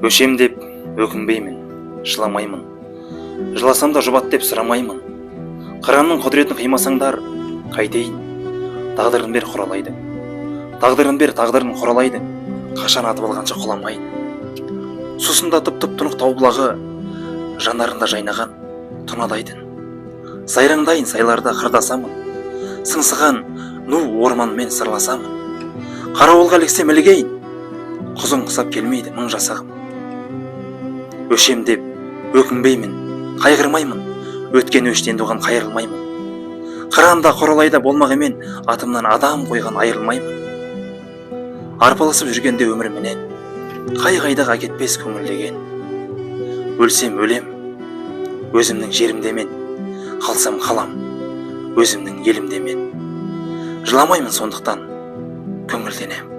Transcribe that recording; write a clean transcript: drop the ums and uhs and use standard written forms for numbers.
Өшем деп өкінбеймін, жыламаймын. Жыласам да жұбат деп сұрамаймын. Қыранның құдіретін қимасаңдар, қайтейін. Тағдырын бер құралайды. Тағдырын бер, тағдырын құралайды. Қашан атып алғанша құламайын. Сусында тұп-тұп тұнық тау бұлағы, жанарында жайнаған тұнадайдың. Сайраңдайын сайларда қырдасамын. Сыңсыған ну орманмен сырласамын. Қарауылға іліксем ілігейін. Құзын құсап келмейді мың жасағым. Өшем деп өкінбеймін, қайғырмаймын. Өткен өштен туған қайырылмаймын. Қыранда құралайда болмағымен атымнан адам қойған айырылмаймын. Арпалысып жүргенде өмірменен қай-қайдаға кетпес көңілдеген. Өлсем өлем өзімнің жерімдемен, қалсам қалам өзімнің елімдемен. Жыламаймын сондықтан көңілденем.